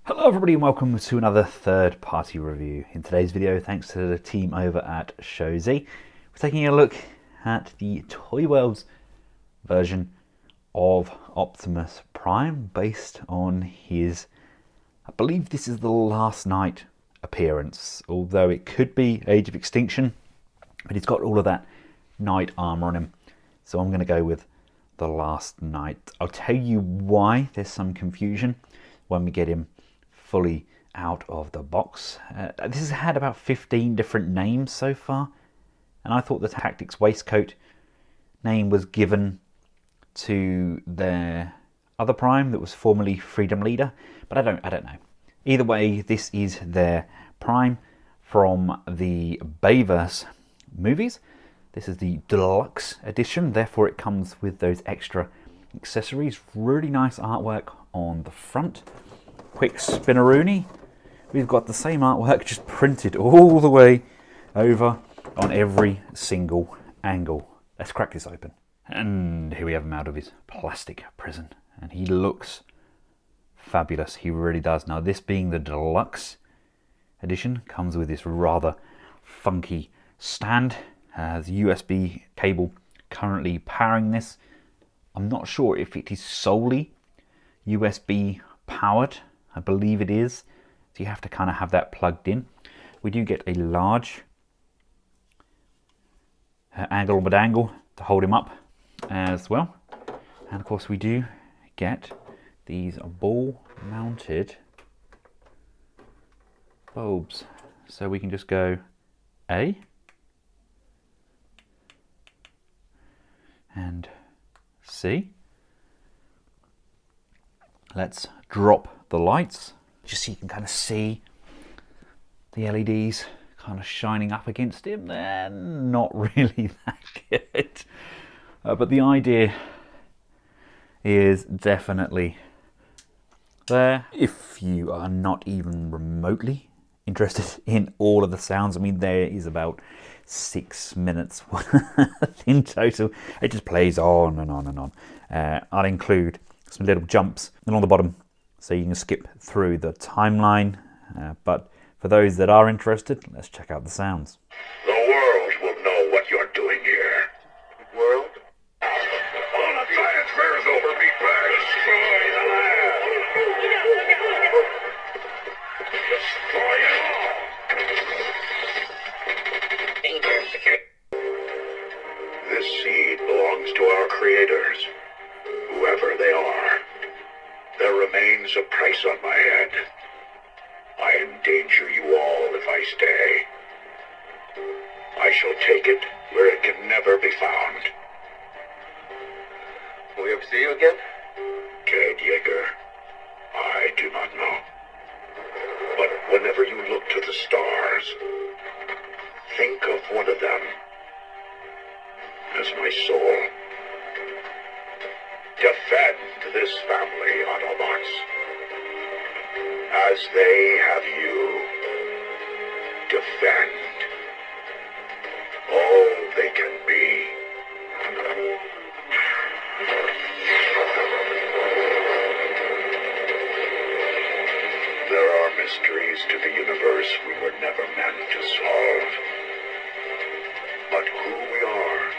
Hello everybody and welcome to another third party review. In today's video, thanks to the team over at Shozy, we're taking a look at the ToyWorld's version of Optimus Prime based on his, I believe this is the Last Night appearance, although it could be Age of Extinction, but he's got all of that night armor on him. So I'm going to go with the Last Night. I'll tell you why there's some confusion when we get him fully out of the box. This has had about 15 different names so far, and I thought the Tactics waistcoat name was given to their other Prime that was formerly Freedom Leader, but I don't know. Either way, this is their Prime from the Bayverse movies. This is the deluxe edition, therefore it comes with those extra accessories. Really nice artwork on the front. Quick spinneroonie. We've got the same artwork just printed all the way over on every single angle. Let's crack this open. And here we have him out of his plastic prison. And he looks fabulous. He really does. Now this being the deluxe edition comes with this rather funky stand. Has USB cable currently powering this. I'm not sure if it is solely USB powered. I believe it is, so you have to kind of have that plugged in. We do get a large angle to hold him up as well, and of course we do get these ball mounted bulbs, so we can just go A and C. Let's drop the lights, just so you can kind of see the LEDs kind of shining up against him. They're not really that good. But the idea is definitely there. If you are not even remotely interested in all of the sounds, I mean, there is about 6 minutes in total. It just plays on and on and on. I'll include some little jumps along the bottom so you can skip through the timeline, but for those that are interested, let's check out the sounds. The world will know what you're doing here. World? All the science fair's over, meatbag. Destroy the lab. Destroy it all. This seed belongs to our creators, whoever they are. There remains a price on my head. I endanger you all if I stay. I shall take it where it can never be found. Will we ever see you again? Ted Yeager, I do not know. But whenever you look to the stars, think of one of them as my soul. Defend this family, Autobots, as they have you. Defend all they can be. There are mysteries to the universe we were never meant to solve. But who we are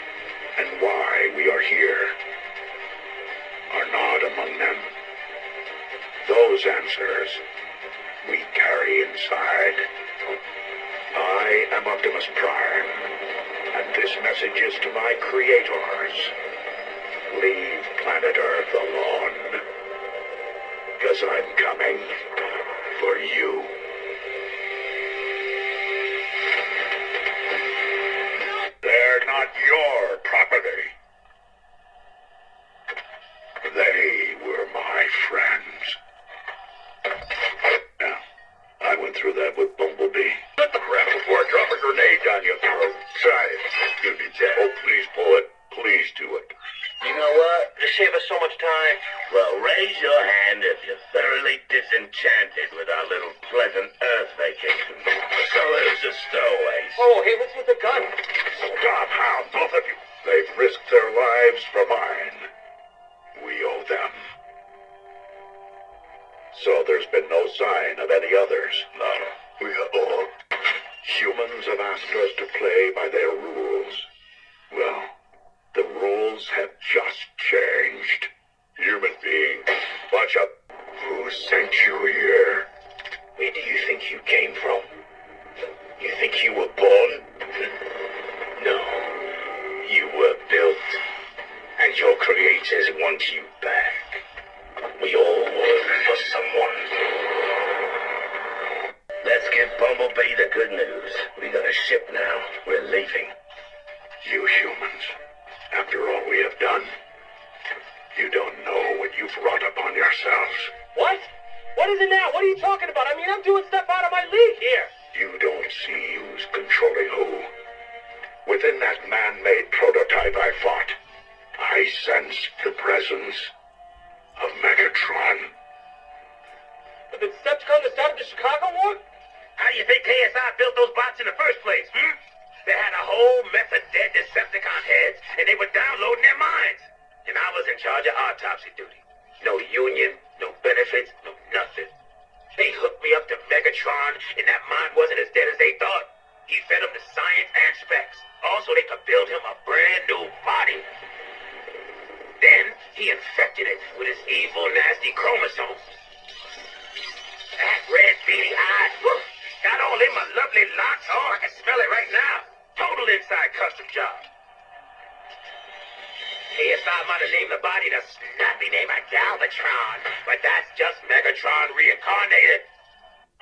and why we are here are not among them. Those answers we carry inside. I am Optimus Prime, and this message is to my creators. Leave planet Earth alone, 'cause I'm coming for you. They're not your property. They were my friends. Now, I went through that with Bumblebee. Let the crap before I drop a grenade down your throat. Try it. Give me that. Oh, please pull it. Please do it. You know what? To save us so much time. Well, raise your hand if you're thoroughly disenchanted with our little pleasant Earth vacation. So there's the stowaways. Oh, hey, what's with the gun? Stop, hound, both of you. They've risked their lives for mine. We owe them. So there's been no sign of any others? None. We are all... Humans have asked us to play by their rules. Well, the rules have just changed. Human being, watch up. Who sent you here? Where do you think you came from? You think you were born? No. You were built. And your creators want you back. We all work for someone. Let's give Bumblebee the good news. We got a ship now. We're leaving. You humans, after all we have done, you don't know what you've wrought upon yourselves. What? What is it now? What are you talking about? I mean, I'm doing stuff out of my league here. You don't see who's controlling who. Within that man-made prototype I fought, I sensed the presence of Megatron. But did Decepticon that started the Chicago War? How do you think KSI built those bots in the first place, They had a whole mess of dead Decepticon heads, and they were downloading their minds. And I was in charge of autopsy duty. No union, no benefits, no nothing. They hooked me up to Megatron, and that mind wasn't as dead as they thought. He fed them the science and specs. Also, they could build him a brand new body. Then, he infected it with his evil, nasty chromosomes. That red, beady eyes, got all in my lovely locks. Oh, I can smell it right now. Total inside custom job. KSI might have named the body the snappy name of Galvatron, but that's just Megatron reincarnated.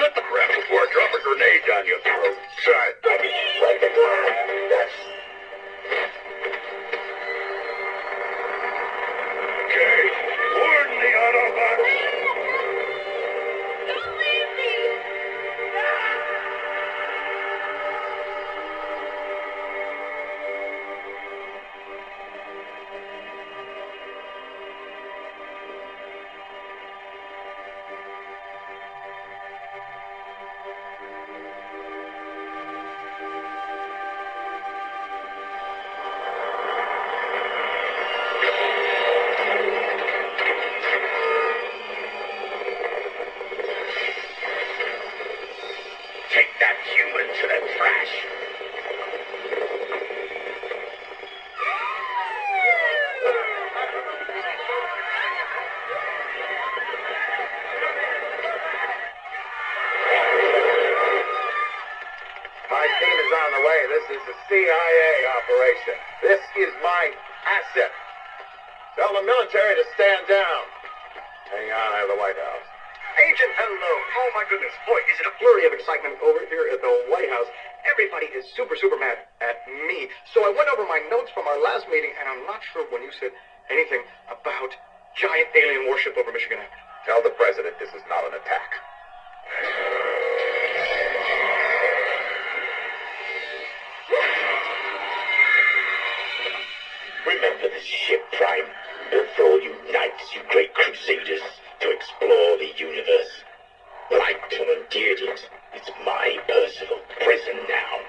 Let the crap before I drop a grenade down your throat. Try it, dummy. Megatron, that's... Okay, warn the Autobots. Don't leave me! Take that human to the trash. My team is on the way. This is a CIA operation. This is my asset. Tell the military to stand down. Hang on, I have the White House. Agent, hello. Oh, my goodness. Boy, is it a flurry of excitement over here at the White House. Everybody is super mad at me. So I went over my notes from our last meeting, and I'm not sure when you said anything about giant alien warship over Michigan Avenue. Tell the president this is not an attack. Remember this ship, Prime. Built for all you knights, you great crusaders, to explore the universe. Well, I commandeered it. It's my personal prison now.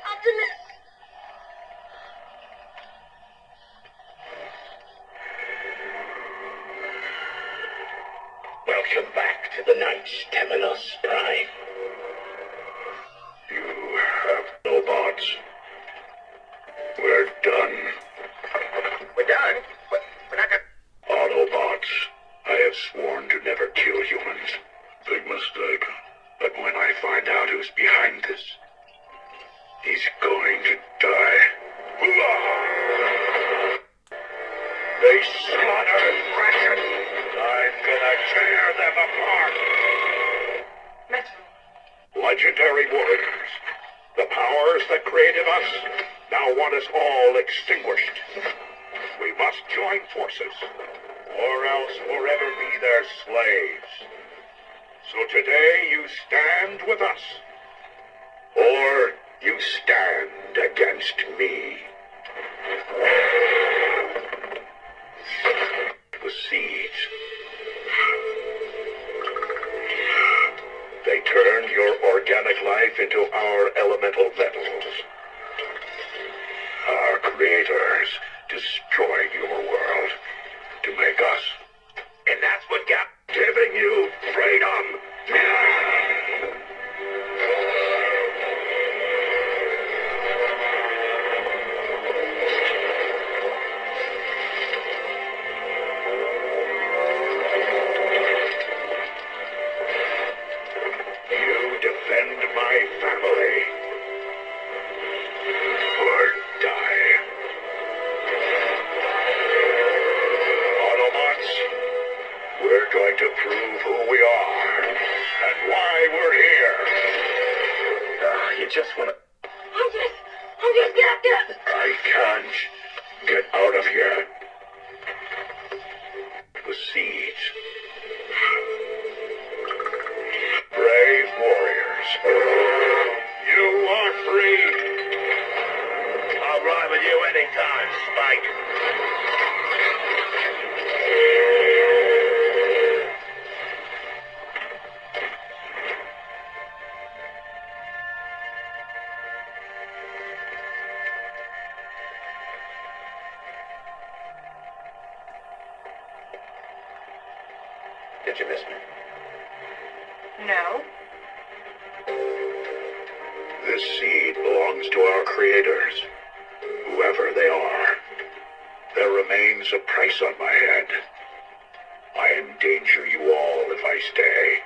Optimus! Welcome back to the Knights Temenos, Prime. You have no bots. We're done. We're done? We're not gonna... Autobots, I have sworn to never kill humans. Big mistake. But when I find out who's behind this, tear them apart. Metro. Legendary warriors, the powers that created us now want us all extinguished. We must join forces, or else forever be their slaves. So today you stand with us, or you stand against me. The seeds. They turned your organic life into our elemental metals. Our creators destroyed your world to make us. And that's what got... Giving you freedom. You defend my family. Or die. Autobots, we're going to prove who we are and why we're here. You just wanna... I'm just captain! I can't get out of here. The seeds. Brave warriors. You are free. I'll ride with you anytime, Spike. Did you miss me? No. This seed belongs to our creators, whoever they are. There remains a price on my head. I endanger you all if I stay.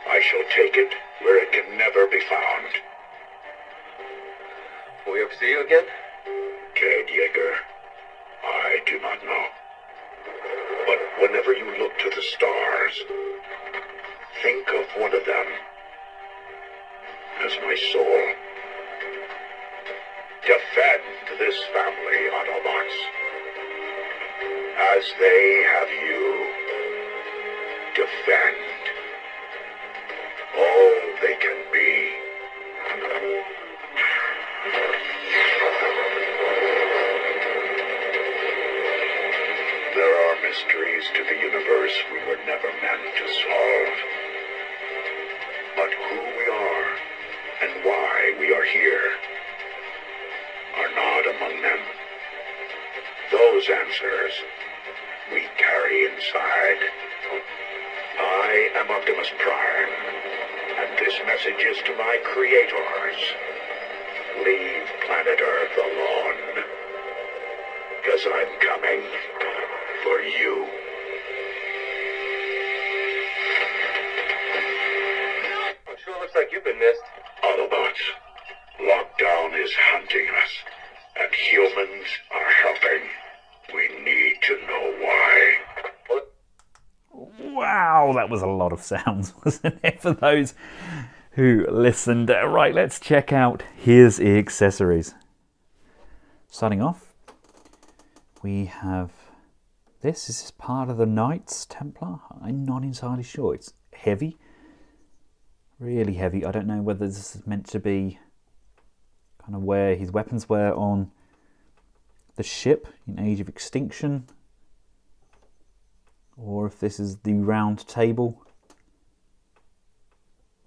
I shall take it where it can never be found. Will we ever see you again? Ted Yeager, I do not know. But whenever you look to the stars, think of one of them as my soul. Defend this family, Autobots, as they have you. Defend all they can be. There are mysteries to the universe we were never meant to solve. But who we are and why we are here are not among them. Those answers we carry inside. I am Optimus Prime, and this message is to my creators. Leave planet Earth alone, 'cause I'm coming for you. It sure looks like you've been missed. Autobots, lockdown is hunting us, and humans are helping. We need to know why. Wow, that was a lot of sounds, wasn't it, for those who listened? Right, let's check out his accessories. Starting off, we have this. Is this part of the Knights Templar? I'm not entirely sure. It's heavy, really heavy. I don't know whether this is meant to be kind of where his weapons were on the ship in Age of Extinction, or if this is the round table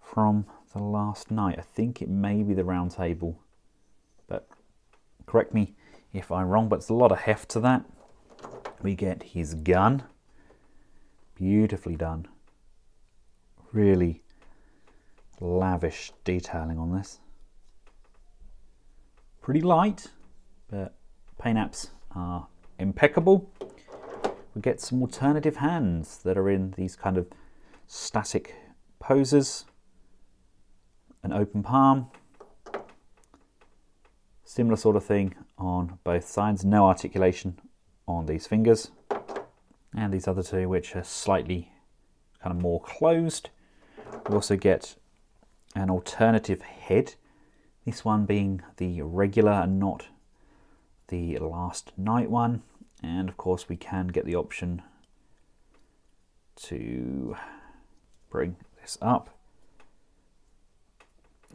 from the last night. I think it may be the round table, but correct me if I'm wrong, but it's a lot of heft to that. We get his gun, beautifully done, really lavish detailing on this. Pretty light, but paint apps are impeccable. We get some alternative hands that are in these kind of static poses. An open palm. Similar sort of thing on both sides. No articulation on these fingers. and these other two which are slightly kind of more closed. We also get an alternative head, this one being the regular and not the last night one, and of course we can get the option to bring this up,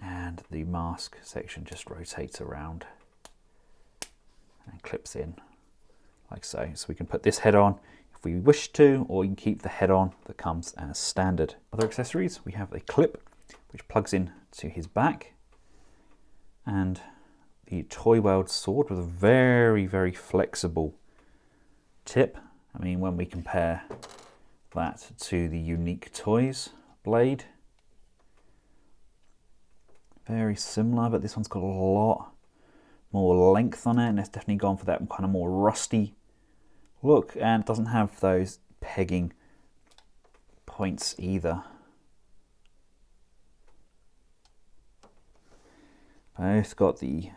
and the mask section just rotates around and clips in like so. So we can put this head on if we wish to, or you can keep the head on that comes as standard. Other accessories, we have a clip which plugs in to his back, and the ToyWorld sword with a very, very flexible tip. I mean, when we compare that to the Unique Toys blade, very similar, but this one's got a lot more length on it, and it's definitely gone for that kind of more rusty look, and it doesn't have those pegging points either. Both got the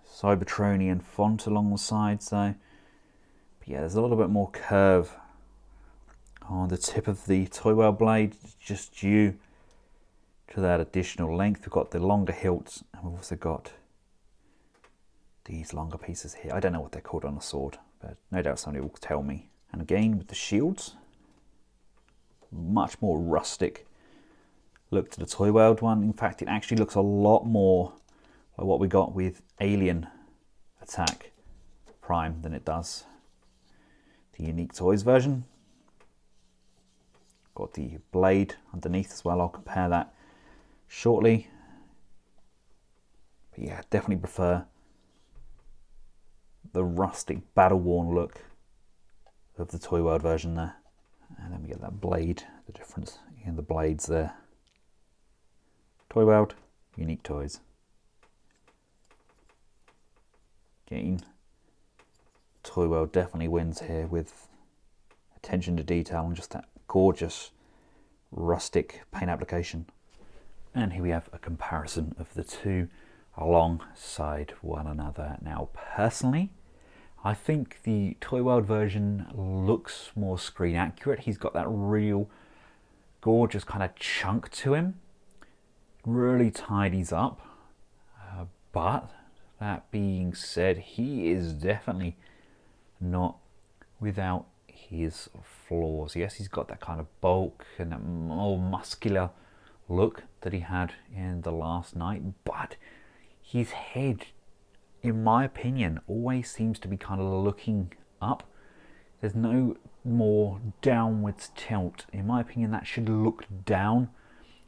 Cybertronian font along the sides though, but yeah, there's a little bit more curve on the tip of the ToyWorld blade, just due to that additional length. We've got the longer hilts, and we've also got these longer pieces here. I don't know what they're called on the sword, but no doubt somebody will tell me. And again with the shields, much more rustic look to the ToyWorld one. In fact, it actually looks a lot more like what we got with Alien Attack Prime than it does the Unique Toys version. Got the blade underneath as well. I'll compare that shortly. But yeah, definitely prefer the rustic battle-worn look of the ToyWorld version there. And then we get that blade, the difference in the blades there. ToyWorld, Unique Toys. Again, ToyWorld definitely wins here with attention to detail and just that gorgeous rustic paint application. And here we have a comparison of the two alongside one another. Now personally, I think the ToyWorld version looks more screen accurate. He's got that real gorgeous kind of chunk to him, really tidies up, but that being said, he is definitely not without his flaws. Yes, he's got that kind of bulk and that more muscular look that he had in The Last Night, but his head, in my opinion, always seems to be kind of looking up. There's no more downwards tilt. In my opinion, that should look down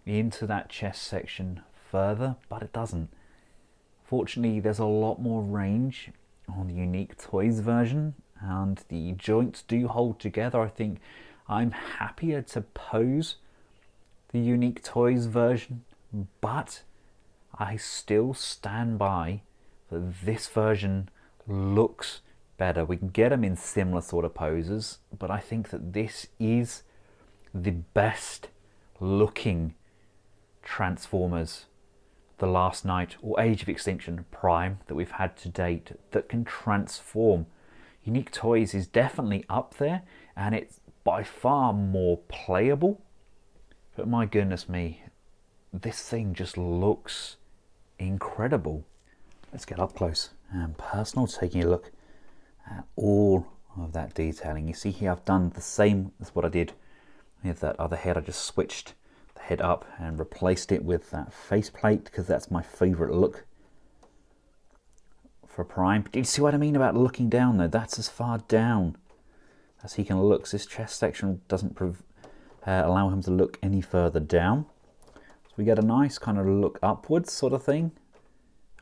into that chest section further, but it doesn't. Fortunately, there's a lot more range on the Unique Toys version, and the joints do hold together. I think I'm happier to pose the Unique Toys version, but I still stand by that this version looks better. We can get them in similar sort of poses, but I think that this is the best looking Transformers The Last Night or Age of Extinction Prime that we've had to date that can transform. Unique Toys is definitely up there, and it's by far more playable, but my goodness me, this thing just looks incredible. Let's get up close and personal, taking a look at all of that detailing. You see here I've done the same as what I did with that other head. I just switched the head up and replaced it with that faceplate because that's my favorite look for Prime. Do you see what I mean about looking down though? That's as far down as he can look. This chest section doesn't allow him to look any further down. So we get a nice kind of look upwards sort of thing.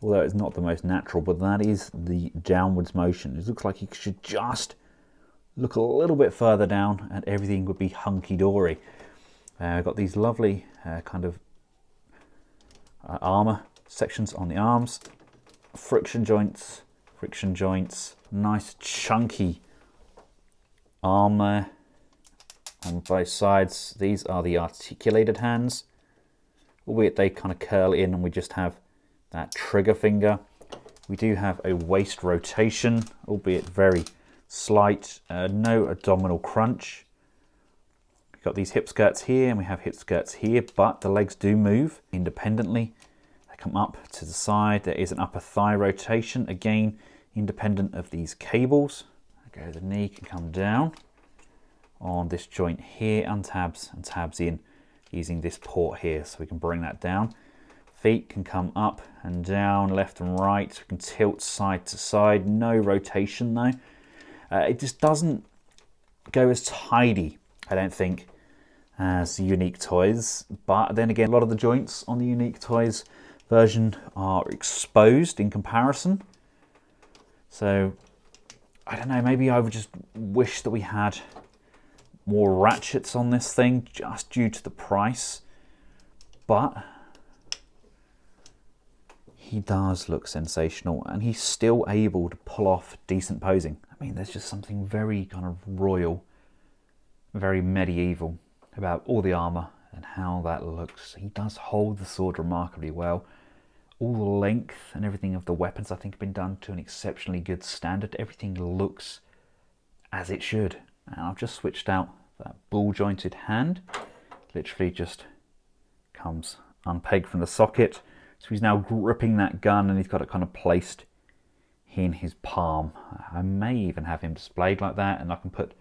Although it's not the most natural, but that is the downwards motion. It looks like he should just look a little bit further down and everything would be hunky-dory. I've got these lovely kind of armor sections on the arms, friction joints, nice chunky armor on both sides. These are the articulated hands, albeit they kind of curl in and we just have that trigger finger. We do have a waist rotation, albeit very, slight, no abdominal crunch. We've got these hip skirts here and we have hip skirts here, but the legs do move independently. They come up to the side. There is an upper thigh rotation, again, independent of these cables. Okay, the knee can come down on this joint here, untabs and tabs in using this port here, so we can bring that down. Feet can come up and down, left and right. We can tilt side to side. No rotation though. It just doesn't go as tidy, I don't think, as the Unique Toys. But then again, a lot of the joints on the Unique Toys version are exposed in comparison. So, I don't know, maybe I would just wish that we had more ratchets on this thing just due to the price. But he does look sensational and he's still able to pull off decent posing. I mean, there's just something very kind of royal, very medieval about all the armor and how that looks. He does hold the sword remarkably well. All the length and everything of the weapons, I think, have been done to an exceptionally good standard. Everything looks as it should. And I've just switched out that ball jointed hand. Literally just comes unpegged from the socket. So he's now gripping that gun and he's got it kind of placed in his palm. I may even have him displayed like that, and I can put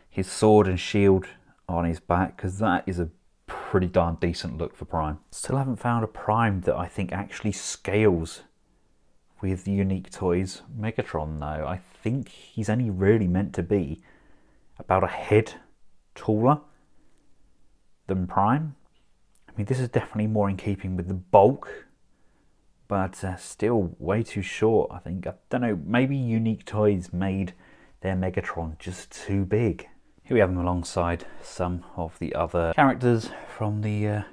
his sword and shield on his back, because that is a pretty darn decent look for Prime. Still haven't found a Prime that I think actually scales with the Unique Toys Megatron though. I think he's only really meant to be about a head taller than Prime. I mean, this is definitely more in keeping with the bulk, but still way too short, I think. I don't know, maybe Unique Toys made their Megatron just too big. Here we have him alongside some of the other characters from the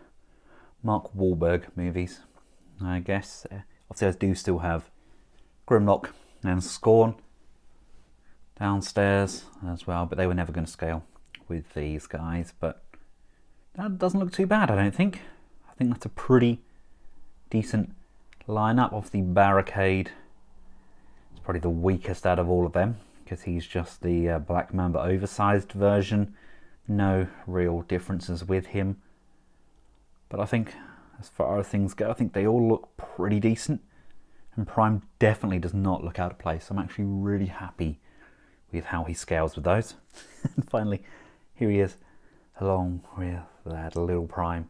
Mark Wahlberg movies, I guess. Obviously, I do still have Grimlock and Scorn downstairs as well, but they were never going to scale with these guys. But that doesn't look too bad, I don't think. I think that's a pretty decent lineup. Of the Barricade, it's probably the weakest out of all of them, because he's just the Black Mamba oversized version. No real differences with him. But I think, as far as things go, I think they all look pretty decent. And Prime definitely does not look out of place. I'm actually really happy with how he scales with those. And finally, here he is, along with that little Prime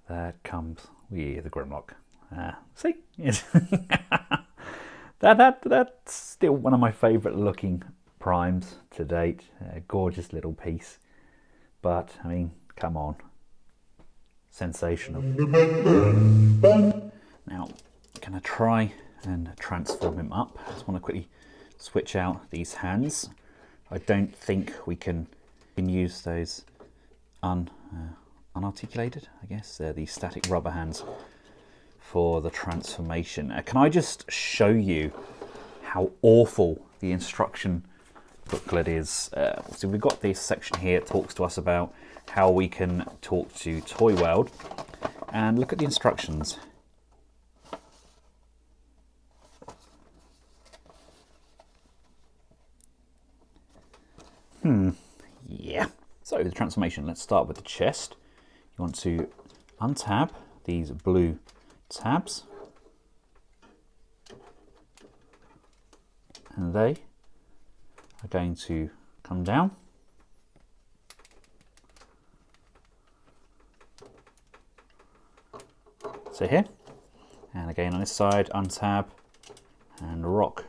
that comes with the Grimlock. See? That's still one of my favourite looking Primes to date. A gorgeous little piece. But, I mean, come on. Sensational. Now, can I try and transform him up? I just want to quickly switch out these hands. I don't think we can use those unarticulated, I guess. They're the static rubber hands for the transformation. Can I just show you how awful the instruction booklet is? So we've got this section here. It talks to us about how we can talk to ToyWorld, and look at the instructions. Yeah. So the transformation, let's start with the chest. You want to untab these blue tabs, and they are going to come down. So here, and again on this side, untab and rock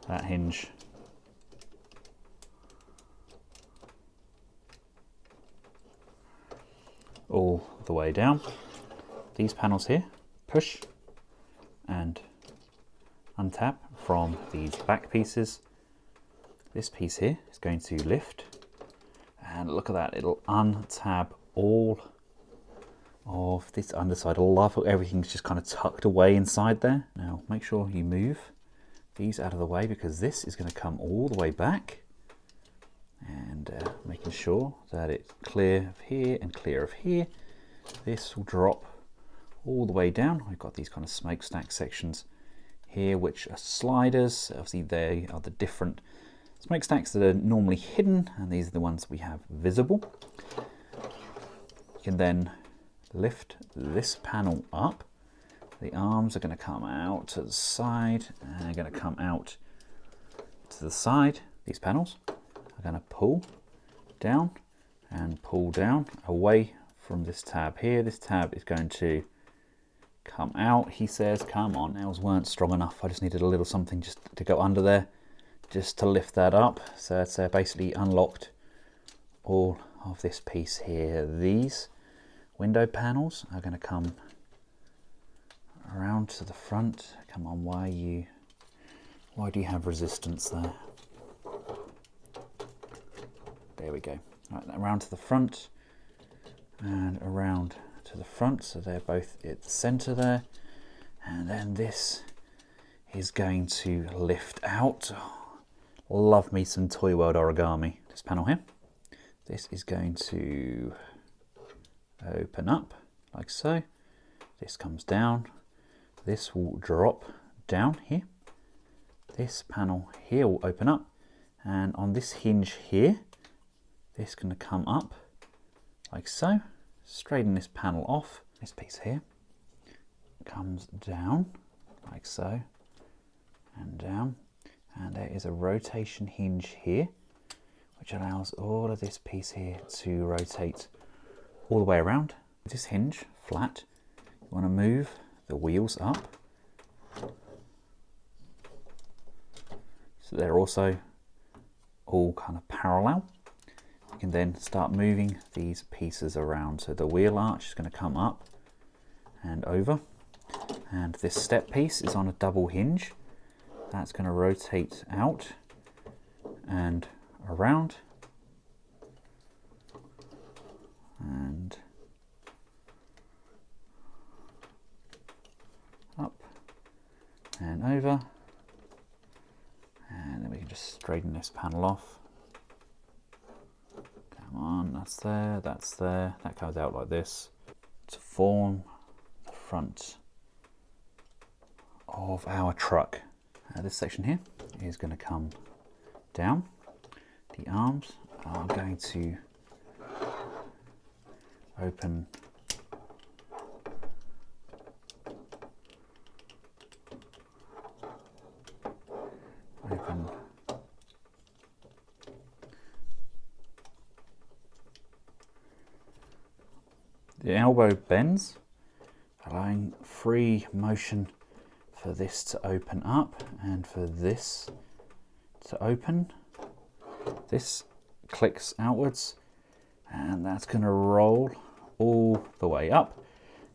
that hinge all the way down. These panels here, push and untap from these back pieces. This piece here is going to lift, and look at that, it'll untab all of this underside. I love how everything's just kind of tucked away inside there. Now make sure you move these out of the way, because this is going to come all the way back, and making sure that it's clear of here and clear of here. This will drop all the way down. We've got these kind of smokestack sections here, which are sliders. Obviously they are the different smokestacks that are normally hidden, and these are the ones we have visible. You can then lift this panel up. The arms are going to come out to the side and they're going to come out to the side. These panels are going to pull down and pull down away from this tab here. This tab is going to come out. He says, come on, nails weren't strong enough. I just needed a little something just to go under there, just to lift that up. So it's basically unlocked all of this piece here. These window panels are going to come around to the front. Come on, why do you have resistance there? There we go. Right, around to the front and around to the front, so they're both at the center there. And then this is going to lift out. Love me some ToyWorld origami. This panel here, this is going to open up like so. This comes down. This will drop down here. This panel here will open up, and on this hinge here, this is going to come up like so. Straighten this panel off. This piece here comes down like so and down, and there is a rotation hinge here which allows all of this piece here to rotate all the way around. This hinge flat, you want to move the wheels up so they're also all kind of parallel. You can then start moving these pieces around. So the wheel arch is going to come up and over, and this step piece is on a double hinge. That's going to rotate out and around and up and over, and then we can just straighten this panel off. Come on, that's there, that comes out like this to form the front of our truck. This section here is going to come down. The arms are going to open the elbow bends, allowing free motion for this to open up and for this to open. This clicks outwards and that's going to roll all the way up.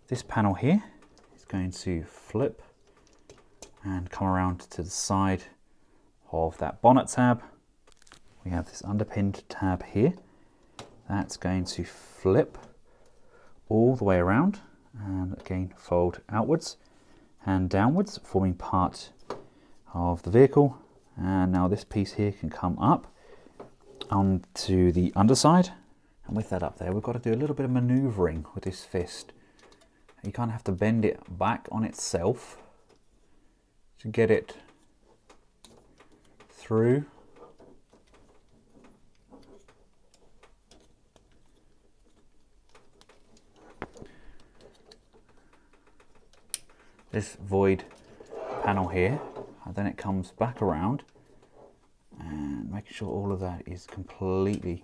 This panel here is going to flip and come around to the side of that bonnet tab. We have this underpinned tab here. That's going to flip all the way around and again fold outwards and downwards, forming part of the vehicle. And now this piece here can come up onto the underside, and with that up there we've got to do a little bit of maneuvering with this fist. You kind of have to bend it back on itself to get it through. This void panel here, and then it comes back around and making sure all of that is completely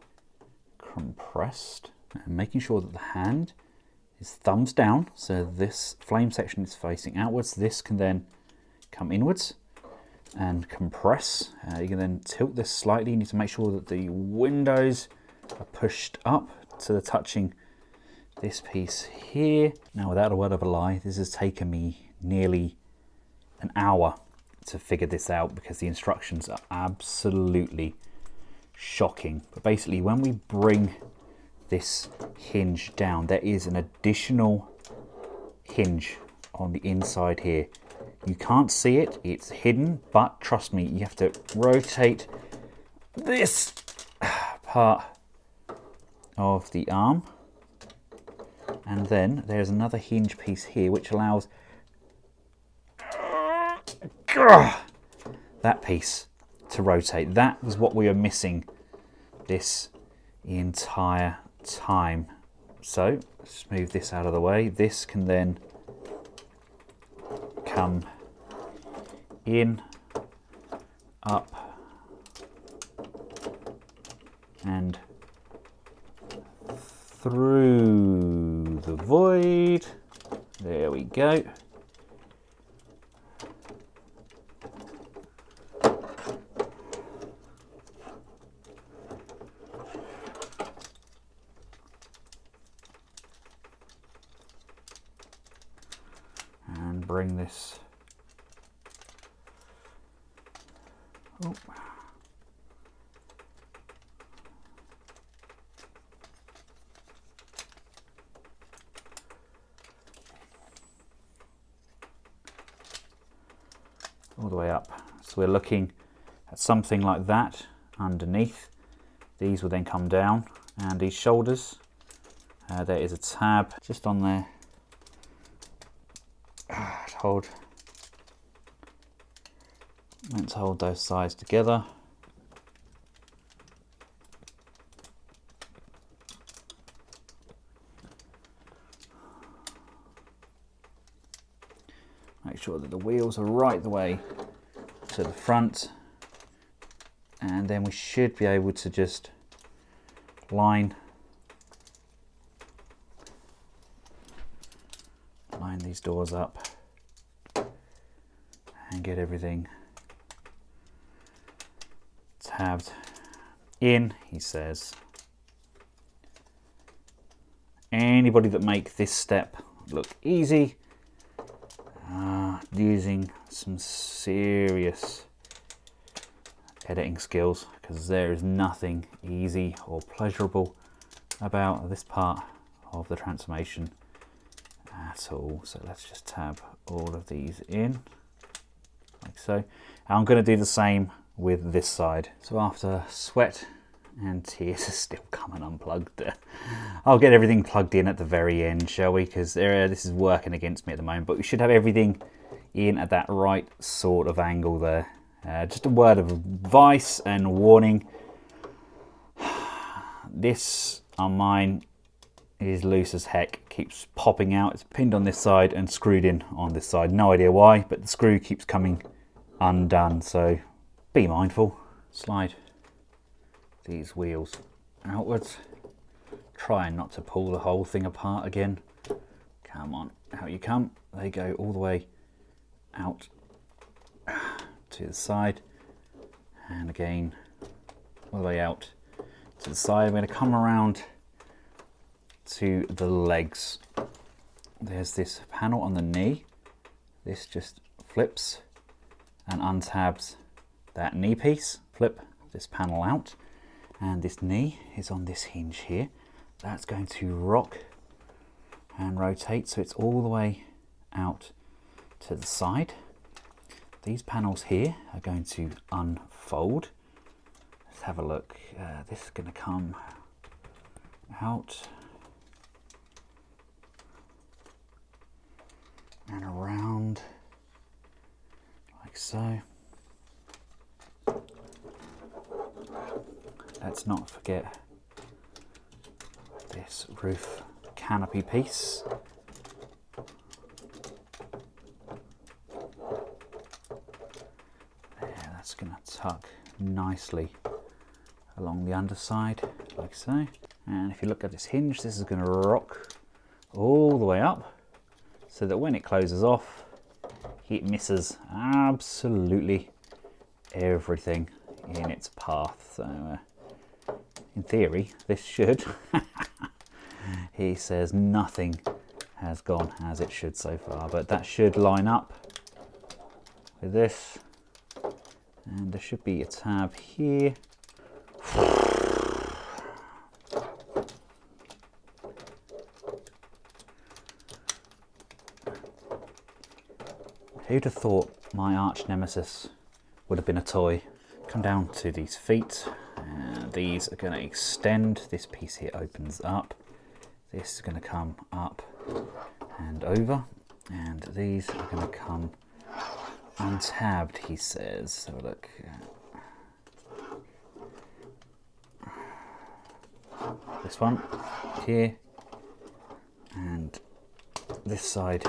compressed, and making sure that the hand is thumbs down, so this flame section is facing outwards. This can then come inwards and compress. You can then tilt this slightly. You need to make sure that the windows are pushed up to the touching this piece here. Now, without a word of a lie, this has taken me nearly an hour to figure this out because the instructions are absolutely shocking. But basically, when we bring this hinge down, there is an additional hinge on the inside here. You can't see it, it's hidden, but trust me, you have to rotate this part of the arm, and then there's another hinge piece here which allows that piece to rotate. That was what we were missing this entire time. So let's move this out of the way. This can then come in, up, and through the void. There we go. And bring this all the way up. So we're looking at something like that underneath. These will then come down, and these shoulders, there is a tab just on there. Meant to hold those sides together. Make sure that the wheels are right the way to the front, and then we should be able to just line these doors up and get everything tabbed in. He says anybody that make this step look easy using some serious editing skills, because there is nothing easy or pleasurable about this part of the transformation at all. So let's just tab all of these in like so. And I'm going to do the same with this side. So after sweat and tears are still coming unplugged, I'll get everything plugged in at the very end, shall we? Because this is working against me at the moment, but we should have everything in at that right sort of angle there. Just a word of advice and warning. This on mine is loose as heck, keeps popping out. It's pinned on this side and screwed in on this side. No idea why, but the screw keeps coming undone, so be mindful. Slide these wheels outwards, trying not to pull the whole thing apart again. Come on, out you come. They go all the way out to the side, and again all the way out to the side. I'm going to come around to the legs. There's this panel on the knee. This just flips and untabs that knee piece. Flip this panel out, and this knee is on this hinge here. That's going to rock and rotate, so it's all the way out to the side. These panels here are going to unfold. Let's have a look. This is going to come out and around like so. Let's not forget this roof canopy piece. There, that's going to tuck nicely along the underside like so. And if you look at this hinge, this is going to rock all the way up so that when it closes off, it misses absolutely everything in its path. So in theory, this should, he says nothing has gone as it should so far, but that should line up with this. And there should be a tab here. Who'd have thought my arch nemesis would have been a toy? Come down to these feet, and these are going to extend. This piece here opens up. This is going to come up and over, and these are going to come untabbed, he says. So look. This one here, and this side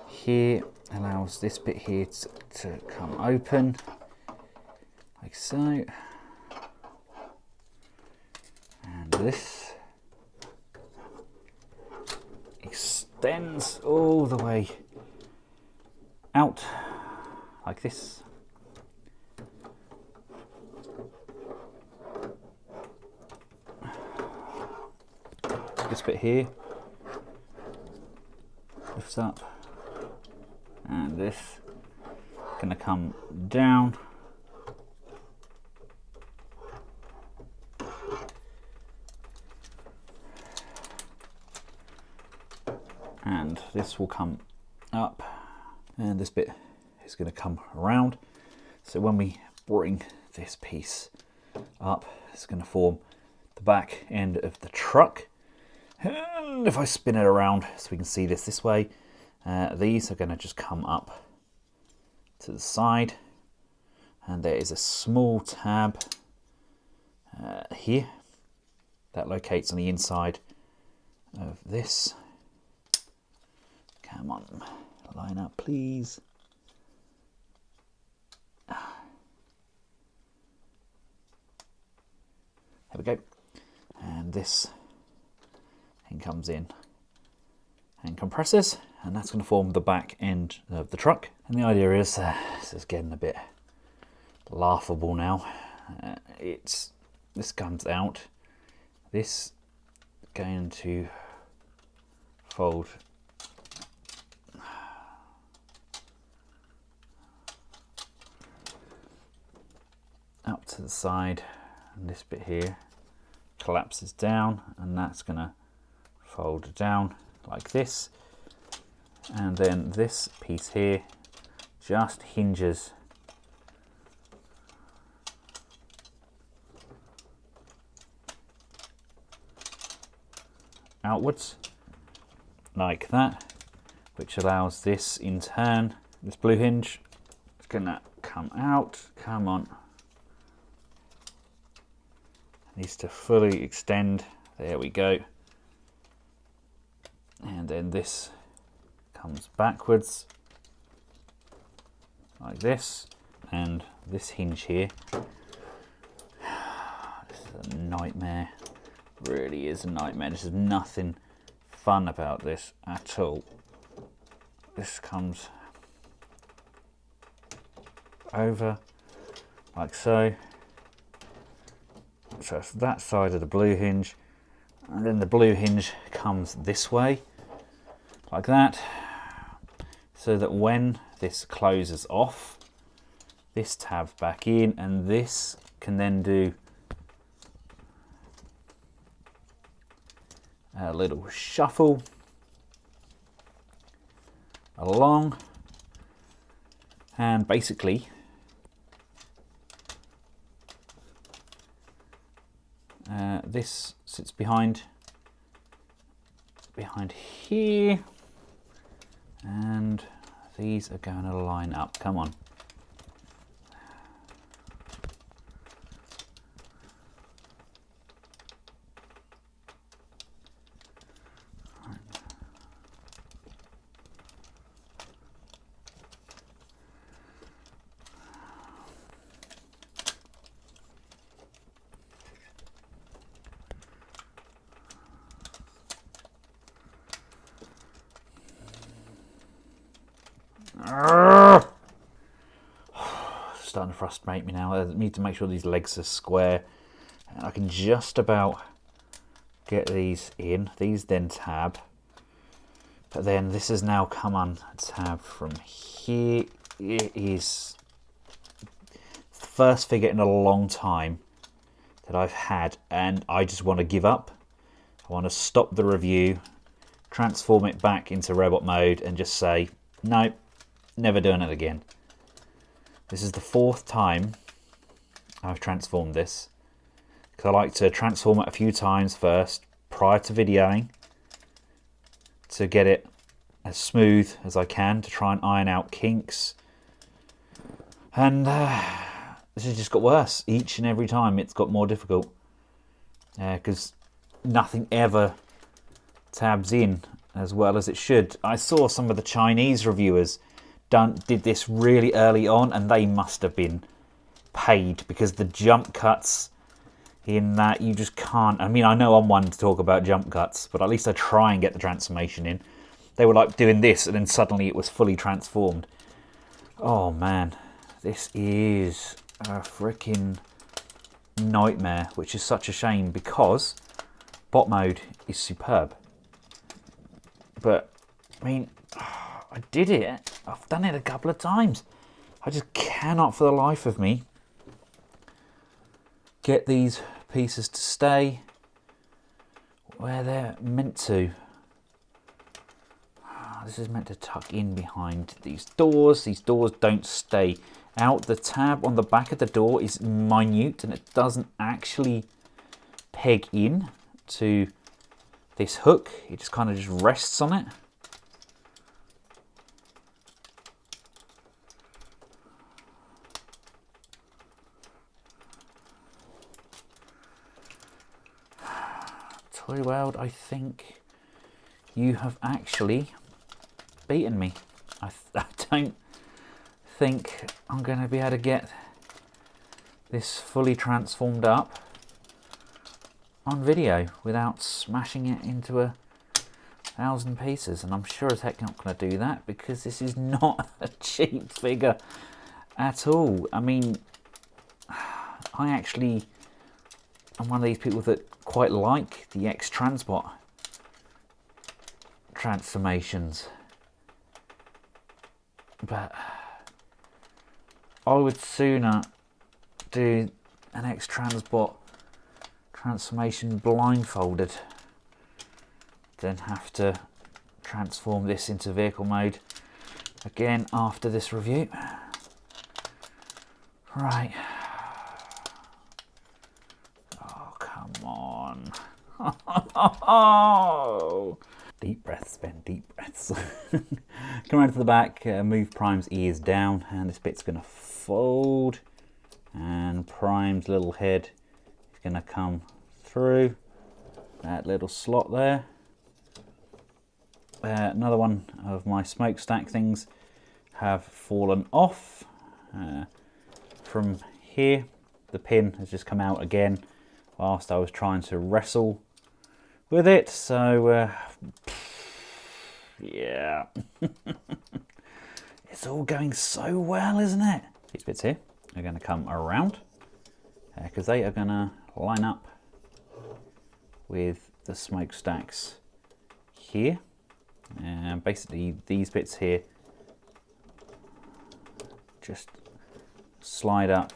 here allows this bit here to come open, like so. And this extends all the way out like this. This bit here lifts up, and this is going to come down. And this will come up, and this bit is going to come around. So when we bring this piece up, it's going to form the back end of the truck. And if I spin it around so we can see this way, these are going to just come up to the side, and there is a small tab here that locates on the inside of this. Come on, line up please. There we go. And this thing comes in and compresses, and that's going to form the back end of the truck. And the idea is, this is getting a bit laughable now. This comes out. This is going to fold up to the side, and this bit here collapses down, and that's going to fold down like this, and then this piece here just hinges outwards like that, which allows this in turn, this blue hinge is going to come out. Come on, needs to fully extend. There we go. And then this comes backwards like this, and this hinge here, this is a nightmare, really is a nightmare. There's nothing fun about this at all. This comes over like so. So it's that side of the blue hinge, and then the blue hinge comes this way like that, so that when this closes off, this tabs back in, and this can then do a little shuffle along, and basically this sits behind here, and these are going to line up. Come on. Starting to frustrate me now. I need to make sure these legs are square. And I can just about get these in. These then tab. But then this has now come untabbed from here. It is the first figure in a long time that I've had, and I just want to give up. I want to stop the review, transform it back into robot mode, and just say, no, never doing it again. This is the 4th time I've transformed this, because I like to transform it a few times first prior to videoing to get it as smooth as I can, to try and iron out kinks And this has just got worse. Each and every time it's got more difficult. Because nothing ever tabs in as well as it should. I saw some of the Chinese reviewers did this really early on, and they must have been paid, because the jump cuts in that you just can't. I mean, I know I'm one to talk about jump cuts, but at least I try and get the transformation in. They were like doing this and then suddenly it was fully transformed. Oh man, this is a freaking nightmare, which is such a shame, because bot mode is superb. But I mean, I did it. I've done it a couple of times. I just cannot for the life of me get these pieces to stay where they're meant to. This is meant to tuck in behind these doors. These doors don't stay out. The tab on the back of the door is minute and it doesn't actually peg in to this hook. It just kind of just rests on it. ToyWorld, I think you have actually beaten me. I don't think I'm going to be able to get this fully transformed up on video without smashing it into 1,000 pieces, and I'm sure as heck not going to do that, because this is not a cheap figure at all. I mean, I actually am one of these people that quite like the X-Transbot transformations, but I would sooner do an X-Transbot transformation blindfolded than have to transform this into vehicle mode again after this review. Right. Oh, come on. Deep breaths, Ben, deep breaths. Come around to the back, move Prime's ears down, and this bit's going to fold, and Prime's little head is going to come through that little slot there. Another one of my smokestack things have fallen off from here. The pin has just come out again whilst I was trying to wrestle with it, so yeah. It's all going so well, isn't it? These bits here are going to come around because they are going to line up with the smokestacks here, and basically these bits here just slide up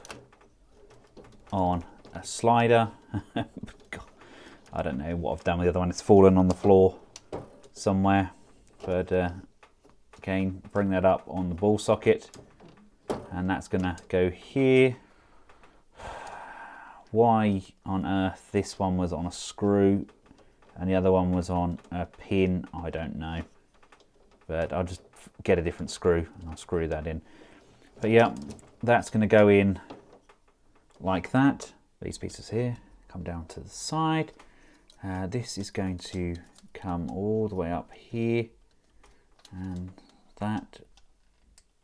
on a slider. God, I don't know what I've done with the other one. It's fallen on the floor somewhere, but again, bring that up on the ball socket, and that's gonna go here. Why on earth this one was on a screw and the other one was on a pin, I don't know, but I'll just get a different screw and I'll screw that in. But yeah, that's going to go in like that. These pieces here come down to the side. This is going to come all the way up here, and that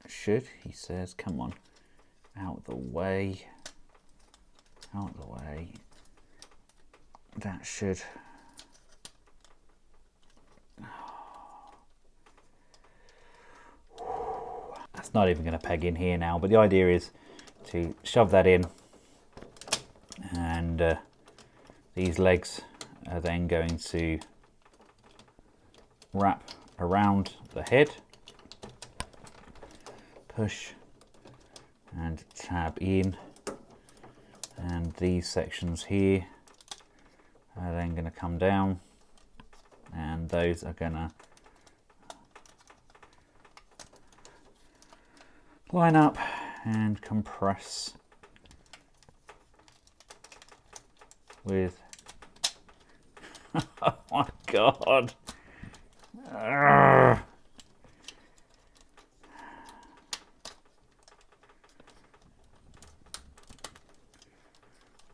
should, he says, come on, out the way, out the way. That should, that's not even going to peg in here now, but the idea is to shove that in, and these legs are then going to wrap around the head, push and tab in, and these sections here are then going to come down, and those are going to line up and compress with oh my god. Urgh.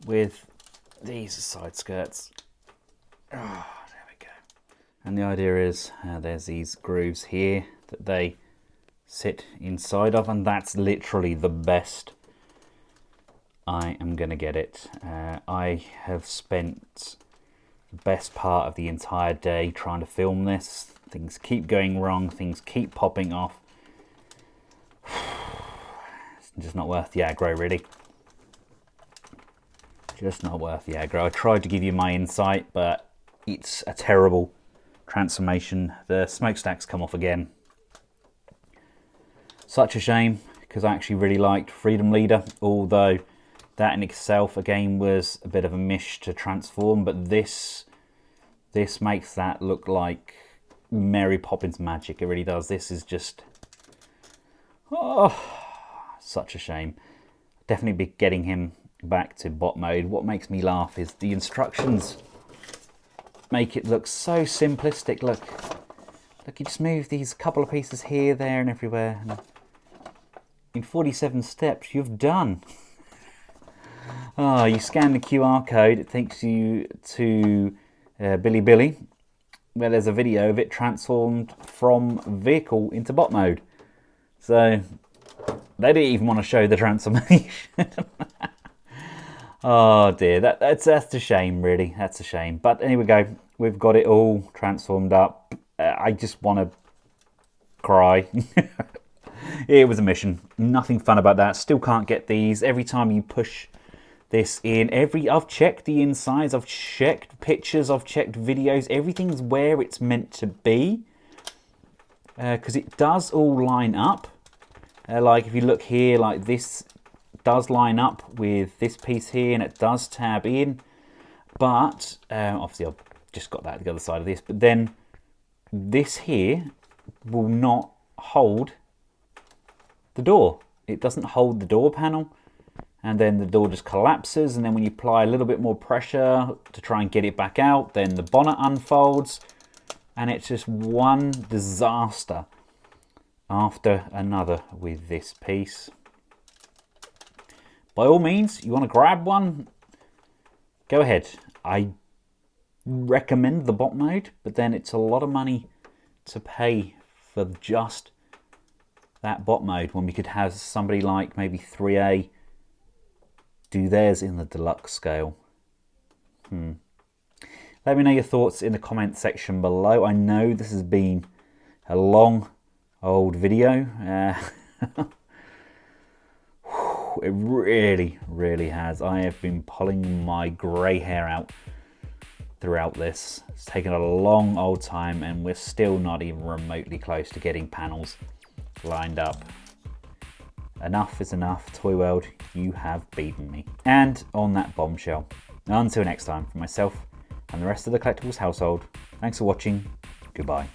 with these side skirts. Oh, there we go. And the idea is there's these grooves here that they sit inside of, and that's literally the best I am going to get it. I have spent the best part of the entire day trying to film this. Things keep going wrong, things keep popping off. It's just not worth the aggro, really. Just not worth the aggro. I tried to give you my insight, but it's a terrible transformation. The smokestacks come off again. Such a shame, because I actually really liked Freedom Leader, although that in itself again was a bit of a mish to transform, but this makes that look like Mary Poppins magic. It really does. This is just, oh, such a shame. Definitely be getting him back to bot mode. What makes me laugh is the instructions make it look so simplistic. Look, you just move these couple of pieces here, there and everywhere, and in 47 steps you've done. Oh, you scan the QR code, it takes you to Billy, where there's a video of it transformed from vehicle into bot mode. So they didn't even want to show the transformation. Oh dear, that's a shame, really. That's a shame. But anyway, go. We've got it all transformed up. I just want to cry. It was a mission. Nothing fun about that. Still can't get these. Every time you push this in, I've checked the insides, I've checked pictures, I've checked videos. Everything's where it's meant to be, because it does all line up. Like if you look here, like this does line up with this piece here, and it does tab in. But obviously I've just got that to the other side of this. But then this here will not hold the door. It doesn't hold the door panel, and then the door just collapses, and then when you apply a little bit more pressure to try and get it back out, then the bonnet unfolds, and it's just one disaster after another with this piece. By all means, you want to grab one, go ahead. I recommend the bot mode, but then it's a lot of money to pay for just that bot mode when we could have somebody like maybe 3A do theirs in the deluxe scale. Let me know your thoughts in the comment section below. I know this has been a long old video. It really has. I have been pulling my grey hair out throughout this. It's taken a long old time, and we're still not even remotely close to getting panels lined up. Enough is enough. ToyWorld, you have beaten me. And on that bombshell, until next time, for myself and the rest of the Collectables household, thanks for watching. Goodbye.